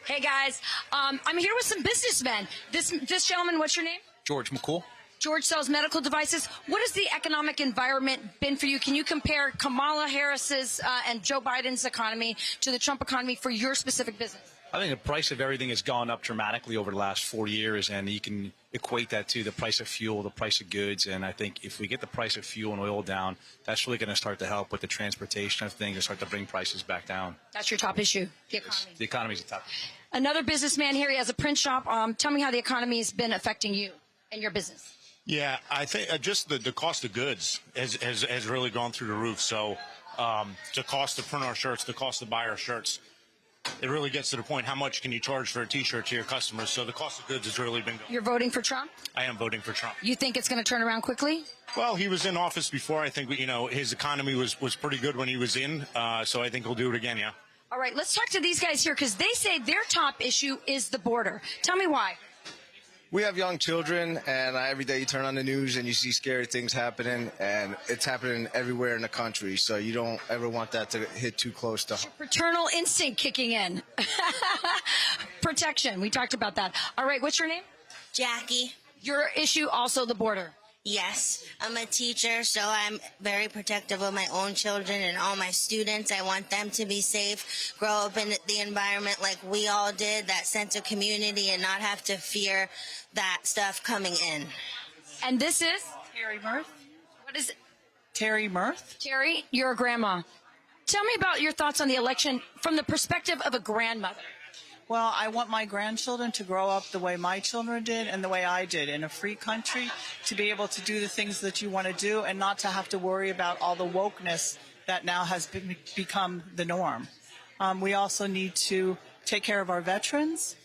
Hey guys, I'm here with some businessmen. This gentleman, what's your name? George McCool. George sells medical devices. What has the economic environment been for you? Can you compare Kamala Harris's and Joe Biden's economy to the Trump economy for your specific business? I think the price of everything has gone up dramatically over the last 4 years, and you can equate that to the price of fuel, the price of goods. And I think if we get the price of fuel and oil down, that's really going to start to help with the transportation of things and start to bring prices back down. That's your top issue, the economy. The economy is the top. Another businessman here, he has a print shop. Tell me how the economy has been affecting you and your business. Yeah, I think just the cost of goods has really gone through the roof. So the cost to print our shirts, the cost to buy our shirts, it really gets to the point, how much can you charge for a T-shirt to your customers? So the cost of goods has really been going. You're voting for Trump? I am voting for Trump. You think it's going to turn around quickly? Well, he was in office before. I think, his economy was pretty good when he was in. So I think he'll do it again, yeah. All right, let's talk to these guys here because they say their top issue is the border. Tell me why. We have young children, and every day you turn on the news and you see scary things happening, and it's happening everywhere in the country. So you don't ever want that to hit too close to home. Paternal instinct kicking in. Protection. We talked about that. All right, what's your name? Jackie. Your issue also the border. Yes, I'm a teacher, so I'm very protective of my own children and all my students. I want them to be safe, grow up in the environment like we all did, that sense of community, and not have to fear that stuff coming in. And this is? Terry Mirth. What is it? Terry Mirth. Terry, you're a grandma. Tell me about your thoughts on the election from the perspective of a grandmother. Well, I want my grandchildren to grow up the way my children did and the way I did, in a free country, to be able to do the things that you want to do and not to have to worry about all the wokeness that now has become the norm. We also need to take care of our veterans.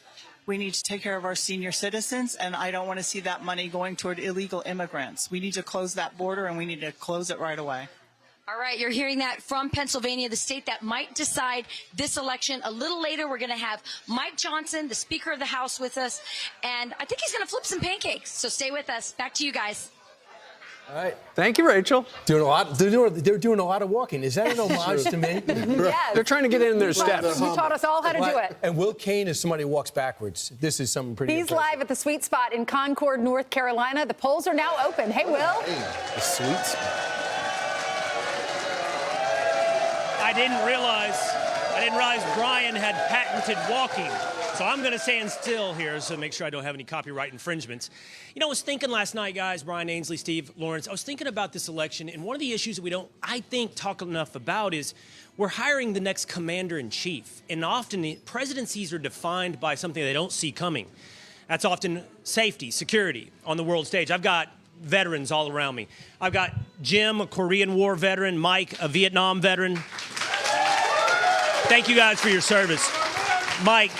We need to take care of our senior citizens, and I don't want to see that money going toward illegal immigrants. We need to close that border, and we need to close it right away. All right, you're hearing that from Pennsylvania, the state that might decide this election. A little later, we're going to have Mike Johnson, the Speaker of the House, with us, and I think he's going to flip some pancakes. So stay with us. Back to you guys. All right. Thank you, Rachel. Doing a lot. They're doing a lot of walking. Is that an homage to me? Yes. They're trying to get in their steps. You taught us all how to do it. And Will Cain is somebody who walks backwards. This is something pretty He's impressive. live at the Sweet Spot in Concord, North Carolina. The polls are now open. Hey, Will. Hey, the Sweet Spot. I didn't realize Brian had patented walking. So I'm going to stand still here so make sure I don't have any copyright infringements. You know, I was thinking last night, guys, Brian Ainsley, Steve, Lawrence, I was thinking about this election, and one of the issues that we don't, I think, talk enough about is we're hiring the next commander-in-chief. And often the presidencies are defined by something they don't see coming. That's often safety, security on the world stage. I've got veterans all around me. I've got Jim, a Korean War veteran, Mike, a Vietnam veteran. Thank you guys for your service. Mike,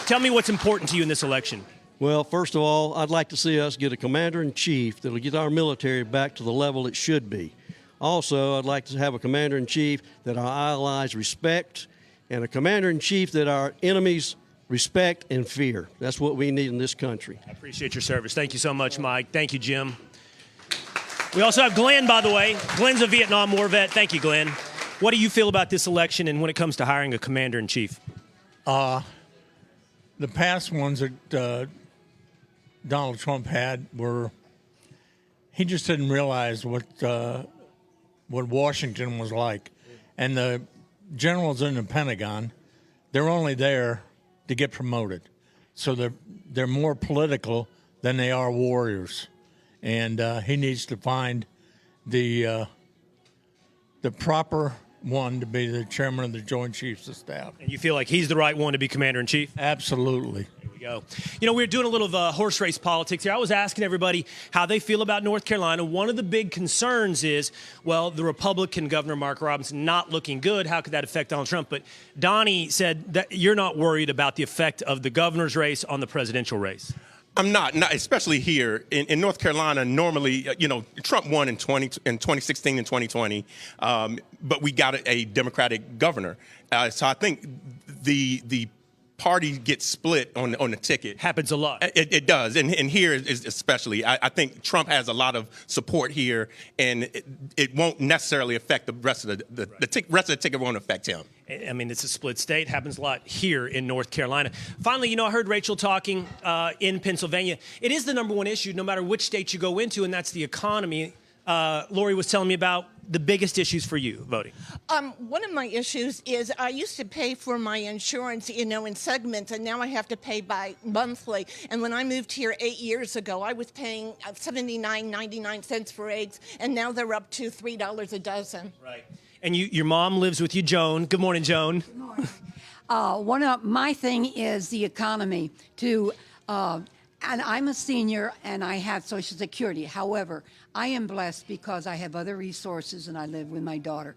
tell me what's important to you in this election. Well, first of all, I'd like to see us get a commander-in-chief that'll get our military back to the level it should be. Also, I'd like to have a commander-in-chief that our allies respect and a commander-in-chief that our enemies respect and fear. That's what we need in this country. I appreciate your service. Thank you so much, Mike. Thank you, Jim. We also have Glenn, by the way. Glenn's a Vietnam War vet. Thank you, Glenn. What do you feel about this election and when it comes to hiring a commander-in-chief? The past ones that Donald Trump had were, he just didn't realize what Washington was like. And the generals in the Pentagon, they're only there to get promoted. So they're more political than they are warriors. And he needs to find the proper one to be the chairman of the Joint Chiefs of Staff. And you feel like he's the right one to be commander-in-chief? Absolutely. There we go. You know, we're doing a little horse race politics here. I was asking everybody how they feel about North Carolina. One of the big concerns is, well, the Republican Governor Mark Robinson not looking good. How could that affect Donald Trump? But Donnie said that you're not worried about the effect of the governor's race on the presidential race. I'm not especially here in North Carolina. Normally, Trump won in 2016 and 2020, but we got a Democratic governor. So I think the party gets split on the ticket. Happens a lot. It does, and here is especially. I think Trump has a lot of support here, and it won't necessarily affect the rest of the rest of the ticket won't affect him. I mean, it's a split state. Happens a lot here in North Carolina. Finally, I heard Rachel talking in Pennsylvania. It is the #1 issue no matter which state you go into, and that's the economy. Lori was telling me about the biggest issues for you voting. One of my issues is I used to pay for my insurance, in segments, and now I have to pay by monthly. And when I moved here 8 years ago, I was paying 79.99 cents for eggs, and now they're up to $3 a dozen. Right. And your mom lives with you, Joan. Good morning, Joan. Good morning. One of my thing is the economy. And I'm a senior and I have Social Security. However, I am blessed because I have other resources and I live with my daughter.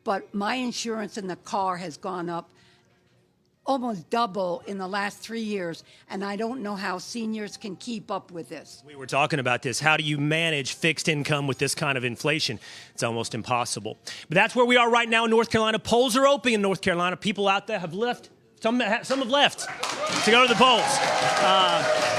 But my insurance in the car has gone up almost double in the last 3 years, and I don't know how seniors can keep up with this. We were talking about this. How do you manage fixed income with this kind of inflation? It's almost impossible. But that's where we are right now in North Carolina. Polls are open in North Carolina. People out there have left. Some have left to go to the polls.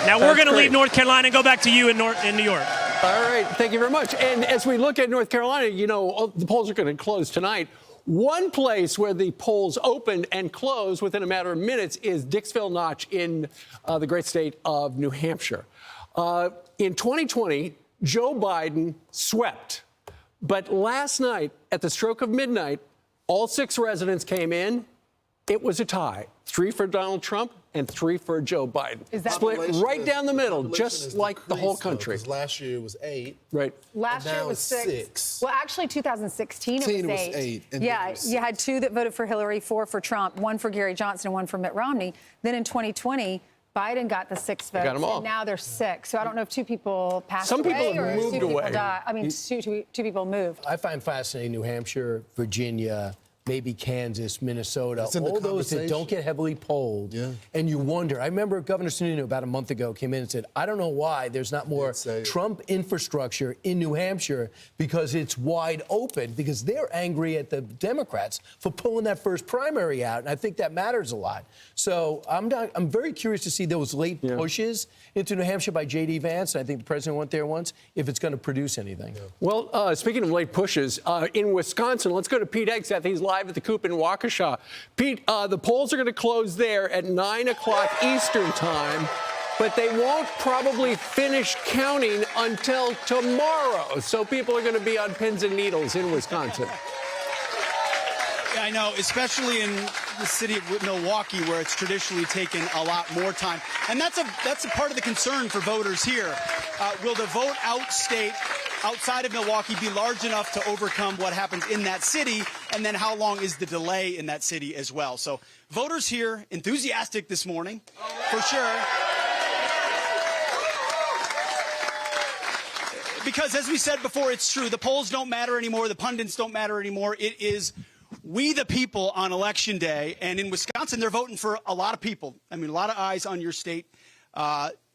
Now we're going to leave North Carolina and go back to you in New York. All right. Thank you very much. And as we look at North Carolina, the polls are going to close tonight. One place where the polls open and close within a matter of minutes is Dixville Notch in the great state of New Hampshire. In 2020, Joe Biden swept. But last night, at the stroke of midnight, all 6 residents came in. It was a tie. 3 for Donald Trump and 3 for Joe Biden. Is that split right down the middle, just like the whole country? Last year it was 8. Right. Last year was 6. Well, actually, 2016 it was 8. Yeah, you had 2 that voted for Hillary, 4 for Trump, 1 for Gary Johnson, and 1 for Mitt Romney. Then in 2020, Biden got the 6 votes, got them all. and now there's 6. So I don't know if 2 people passed Some away people have or moved 2 people away. died. I mean, two people moved. I find fascinating New Hampshire, Virginia, maybe Kansas, Minnesota, all those that don't get heavily polled. Yeah. And you wonder. I remember Governor Sununu about a month ago came in and said, I don't know why there's not more Trump infrastructure in New Hampshire because it's wide open, because they're angry at the Democrats for pulling that first primary out. And I think that matters a lot. So I'm very curious to see those late pushes into New Hampshire by J.D. Vance. And I think the president went there once, if it's going to produce anything. Yeah. Well, speaking of late pushes, in Wisconsin, let's go to Pete Hegseth. He's live at the Coop in Waukesha. Pete, the polls are going to close there at 9 o'clock Eastern time, but they won't probably finish counting until tomorrow. So people are going to be on pins and needles in Wisconsin. Yeah, I know, especially in the city of Milwaukee, where it's traditionally taken a lot more time. And that's a part of the concern for voters here. Will the vote outside of Milwaukee be large enough to overcome what happens in that city? And then how long is the delay in that city as well? So voters here, enthusiastic this morning, for sure. Because as we said before, it's true. The polls don't matter anymore. The pundits don't matter anymore. It is we the people on Election Day. And in Wisconsin, they're voting for a lot of people. I mean, a lot of eyes on your state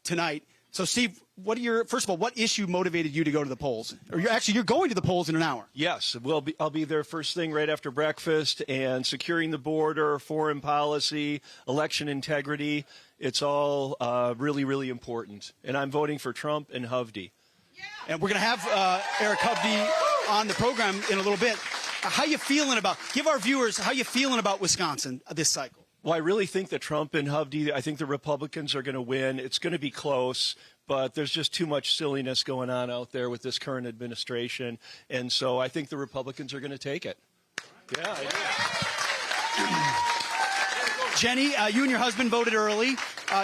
tonight. So, Steve, first of all, what issue motivated you to go to the polls? Or you're going to the polls in an hour. Yes, I'll be there first thing right after breakfast, and securing the border, foreign policy, election integrity. It's all really, really important. And I'm voting for Trump and Hovde. And we're going to have Eric Hovde on the program in a little bit. How you feeling give our viewers, how you feeling about Wisconsin this cycle? Well, I really think that Trump and Hovde, I think the Republicans are going to win. It's going to be close, but there's just too much silliness going on out there with this current administration. And so I think the Republicans are going to take it. Yeah, Jenny, you and your husband voted early.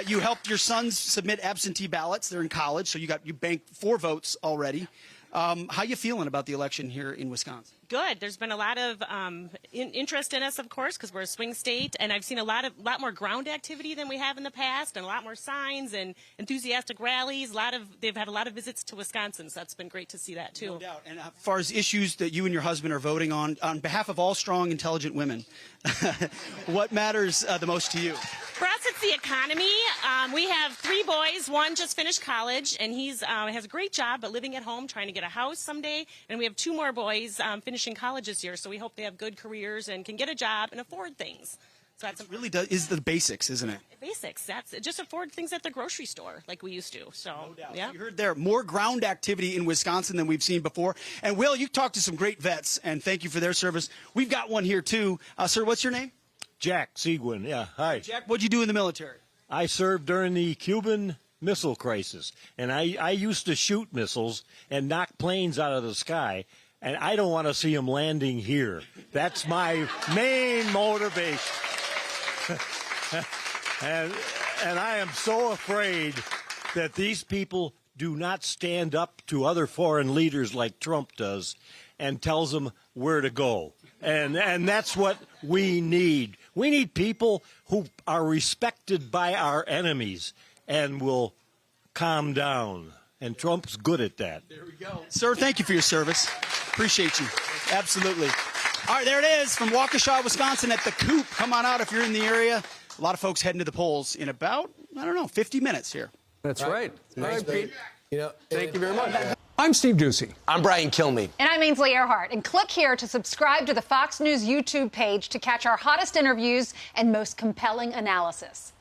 You helped your sons submit absentee ballots. They're in college, so you banked 4 votes already. How you feeling about the election here in Wisconsin? Good. There's been a lot of interest in us, of course, because we're a swing state, and I've seen a lot more ground activity than we have in the past, and a lot more signs and enthusiastic rallies. They've had a lot of visits to Wisconsin, so that's been great to see that too. No doubt. And as far as issues that you and your husband are voting on behalf of all strong, intelligent women, what matters the most to you? For us, it's the economy. We have 3 boys. 1 just finished college, and he's has a great job, but living at home, trying to get a house someday. And we have 2 more boys finishing college this year, so we hope they have good careers and can get a job and afford things. So that's it really is the basics, isn't it? basics. That's just afford things at the grocery store like we used to. So, no doubt. Yeah. You heard there more ground activity in Wisconsin than we've seen before. And Will, you talked to some great vets, and thank you for their service. We've got one here too. Sir, what's your name? Jack Seguin. Yeah. Hi. Jack, what'd you do in the military? I served during the Cuban Missile Crisis, and I used to shoot missiles and knock planes out of the sky. And I don't want to see them landing here. That's my main motivation. And I am so afraid that these people do not stand up to other foreign leaders like Trump does and tells them where to go. And that's what we need. We need people who are respected by our enemies and will calm down. And Trump's good at that. There we go. Sir, thank you for your service. Appreciate you. Absolutely. All right, there it is from Waukesha, Wisconsin at the Coop. Come on out if you're in the area. A lot of folks heading to the polls in about, 50 minutes here. That's right. All right, Pete. Thank you very much. I'm Steve Ducey. I'm Brian Kilmeade. And I'm Ainsley Earhart. And click here to subscribe to the Fox News YouTube page to catch our hottest interviews and most compelling analysis.